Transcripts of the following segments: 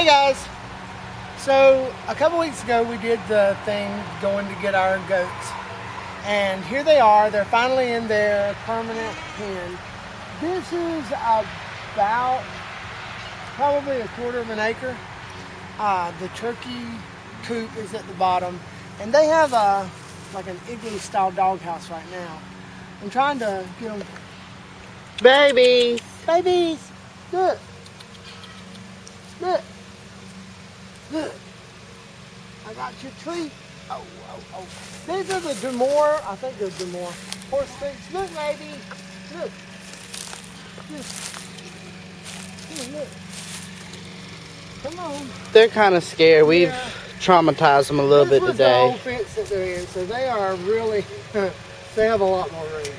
Hey guys, so a couple weeks ago we did the thing going to get our goats, and here they are. They're finally in their permanent pen. This is about probably a quarter of an acre. The turkey coop is at the bottom, and they have like an igloo style doghouse right now. I'm trying to get them. Babies! Look, look. Look, I got your treat. Oh. These are the Demore. I think they're Demore horse things. Look, baby. Look. Look. Come on. They're kind of scared. We've traumatized them a little bit This was today. the old fence that they're in, so they are really, they have a lot more room than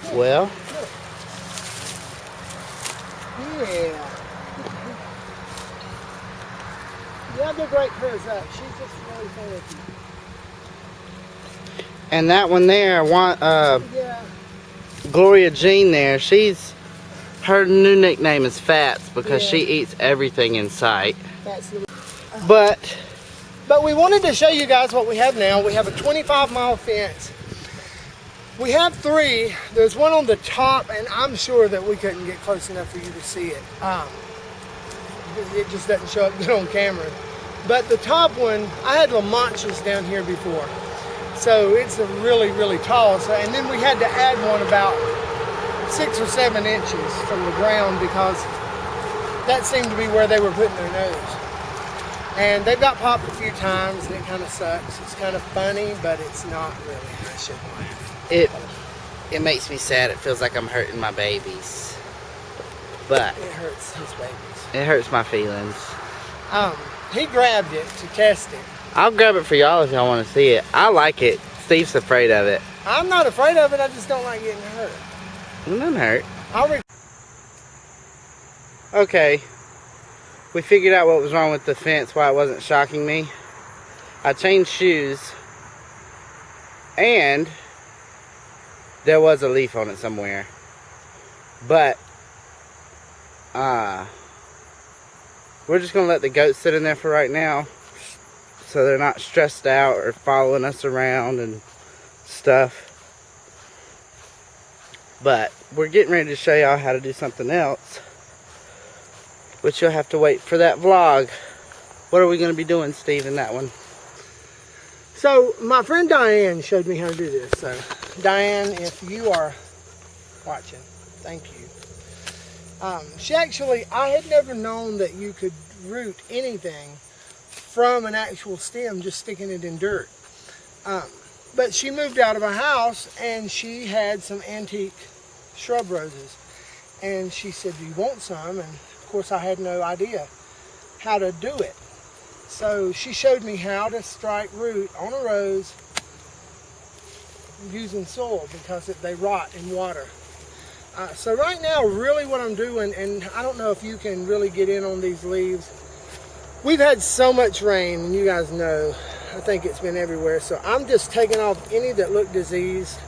this. Well. Look. Yeah. Yeah, they're great hers up. She's just really finicky. And that one there, Yeah. Gloria Jean there, her new nickname is Fats because she eats everything in sight. That's the, But we wanted to show you guys what we have now. We have a 25-mile fence. We have 3. There's one on the top, and I'm sure that we couldn't get close enough for you to see it. It just doesn't show up good on camera. But the top one, I had Lamanches down here before. So it's a really, really tall. So, and then we had to add one about 6 or 7 inches from the ground because that seemed to be where they were putting their nose. And they've got popped a few times, and it kind of sucks. It's kind of funny, but it's not really. I shouldn't laugh. it makes me sad. It feels like I'm hurting my babies. But It hurts his babies. it hurts my feelings. He grabbed it to test it. I'll grab it for y'all if y'all want to see it. I like it. Steve's afraid of it. I'm not afraid of it. I just don't like getting hurt. It doesn't hurt. I'll Okay. We figured out what was wrong with the fence, why it wasn't shocking me. I changed shoes. And there was a leaf on it somewhere. But we're just gonna let the goats sit in there for right now, so they're not stressed out or following us around and stuff. But we're getting ready to show y'all how to do something else, which you'll have to wait for that vlog. What are we gonna be doing, Steve, in that one? So my friend Diane showed me how to do this. So Diane, if you are watching, thank you. I had never known that you could root anything from an actual stem just sticking it in dirt. But she moved out of a house and she had some antique shrub roses. And she said, do you want some? And of course I had no idea how to do it. So she showed me how to strike root on a rose using soil because they rot in water. So right now, really what I'm doing, and I don't know if you can really get in on these leaves. We've had so much rain, and you guys know, I think it's been everywhere. So I'm just taking off any that look diseased.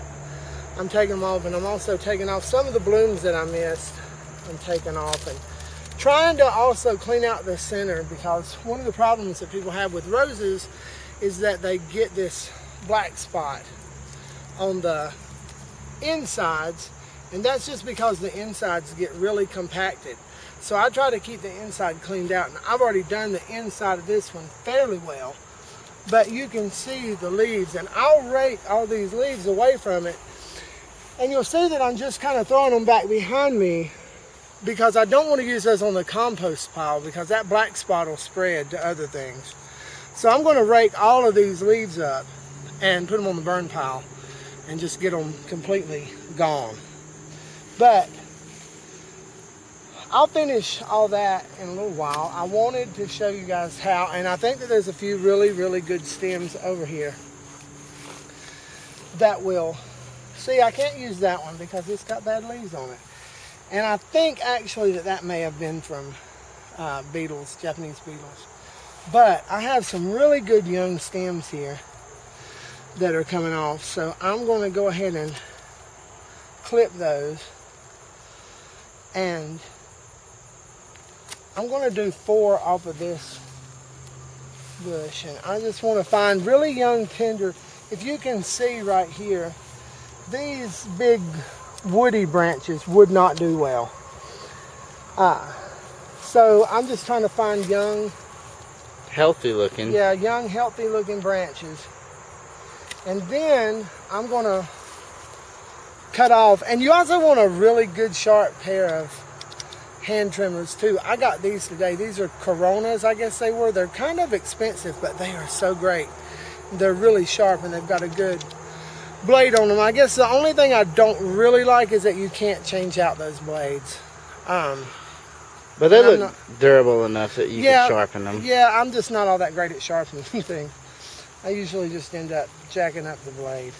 I'm taking them off, and I'm also taking off some of the blooms that I missed. I'm taking off and trying to also clean out the center, because one of the problems that people have with roses is that they get this black spot on the insides, and that's just because the insides get really compacted. So I try to keep the inside cleaned out, and I've already done the inside of this one fairly well, but you can see the leaves, and I'll rake all these leaves away from it, and you'll see that I'm just kind of throwing them back behind me because I don't want to use those on the compost pile because that black spot will spread to other things. So I'm going to rake all of these leaves up and put them on the burn pile and just get them completely gone. But I'll finish all that in a little while. I wanted to show you guys how, and I think that there's a few really, really good stems over here that will, see, I can't use that one because it's got bad leaves on it. And I think actually that may have been from beetles, Japanese beetles. But I have some really good young stems here that are coming off. So I'm going to go ahead and clip those And I'm going to do 4 off of this bush. And I just want to find really young, tender. If you can see right here, these big woody branches would not do well. So I'm just trying to find young, Healthy looking. yeah, young, healthy looking branches. And then I'm going to cut off. And you also want a really good sharp pair of hand trimmers too. I got these today. These are Coronas, I guess they were. They're kind of expensive, but they are so great. They're really sharp and they've got a good blade on them. I guess the only thing I don't really like is that you can't change out those blades. But they look durable enough that you can sharpen them. Yeah, I'm just not all that great at sharpening things. I usually just end up jacking up the blade.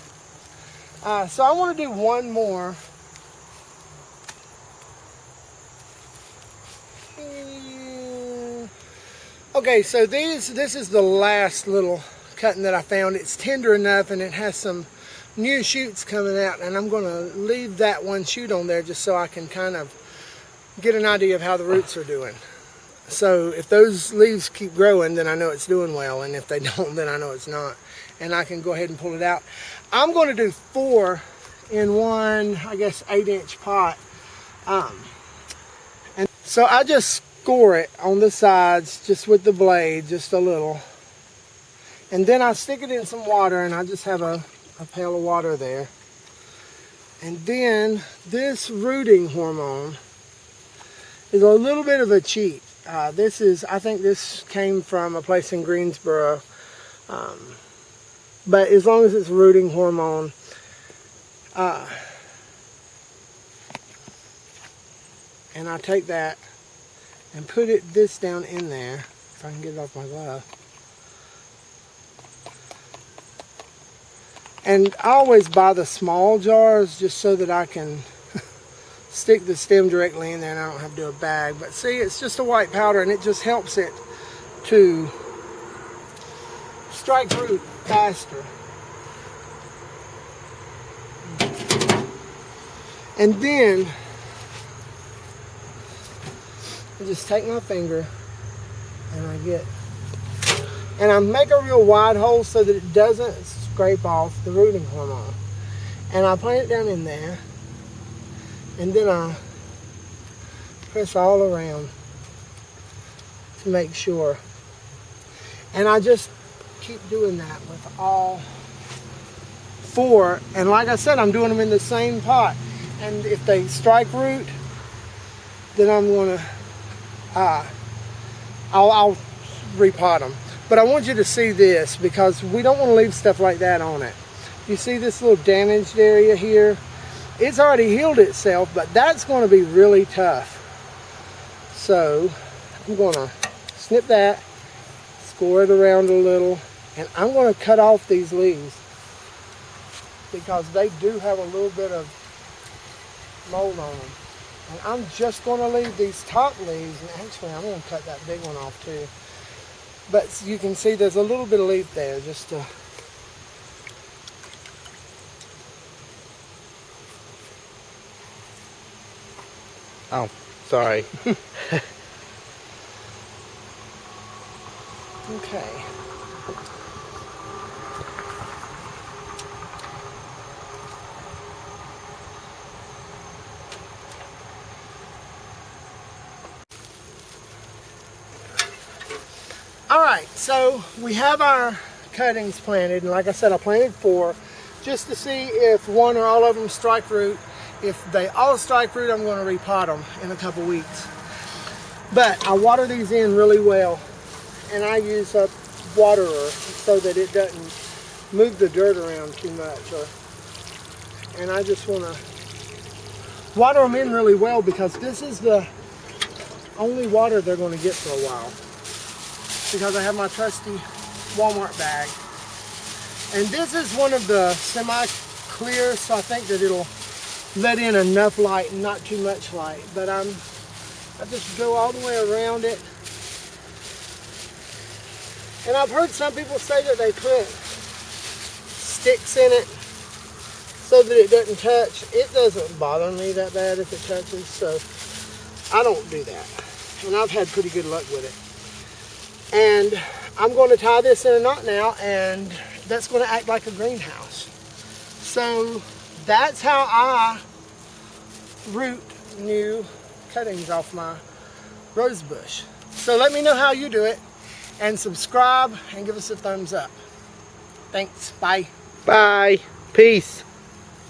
So I want to do one more. Okay, so this is the last little cutting that I found. It's tender enough and it has some new shoots coming out, and I'm going to leave that one shoot on there just so I can kind of get an idea of how the roots are doing. So if those leaves keep growing, then I know it's doing well, and if they don't, then I know it's not. And I can go ahead and pull it out. I'm going to do 4 in one, I guess, 8-inch pot. And so I just score it on the sides just with the blade, just a little. And then I stick it in some water, and I just have a pail of water there. And then this rooting hormone is a little bit of a cheat. I think this came from a place in Greensboro. But as long as it's rooting hormone, and I take that and put this down in there, if I can get it off my glove. And I always buy the small jars just so that I can stick the stem directly in there and I don't have to do a bag. But see, it's just a white powder and it just helps it to strike root faster. And then I just take my finger and I make a real wide hole so that it doesn't scrape off the rooting hormone. And I plant it down in there, and then I press all around to make sure. And I just keep doing that with all 4. And like I said, I'm doing them in the same pot. And if they strike root, then I'm gonna, I'll repot them. But I want you to see this because we don't want to leave stuff like that on it. You see this little damaged area here? It's already healed itself, but that's going to be really tough. So I'm going to snip that, score it around a little, and I'm going to cut off these leaves because they do have a little bit of mold on them. And I'm just going to leave these top leaves, and actually I'm going to cut that big one off too. But you can see there's a little bit of leaf there just to... Oh, sorry. Okay. All right, so we have our cuttings planted, and like I said, I planted 4 just to see if one or all of them strike root. If they all strike root, I'm going to repot them in a couple weeks. But I water these in really well, and I use a waterer so that it doesn't move the dirt around too much. And I just want to water them in really well because this is the only water they're going to get for a while. Because I have my trusty Walmart bag. And this is one of the semi-clear, so I think that it'll let in enough light and not too much light. But I just go all the way around it. And I've heard some people say that they put sticks in it so that it doesn't touch. It doesn't bother me that bad if it touches, so I don't do that. And I've had pretty good luck with it. And I'm going to tie this in a knot now, and that's going to act like a greenhouse. So that's how I root new cuttings off my rose bush. So let me know how you do it, and subscribe and give us a thumbs up. Thanks. Bye. Bye. Peace.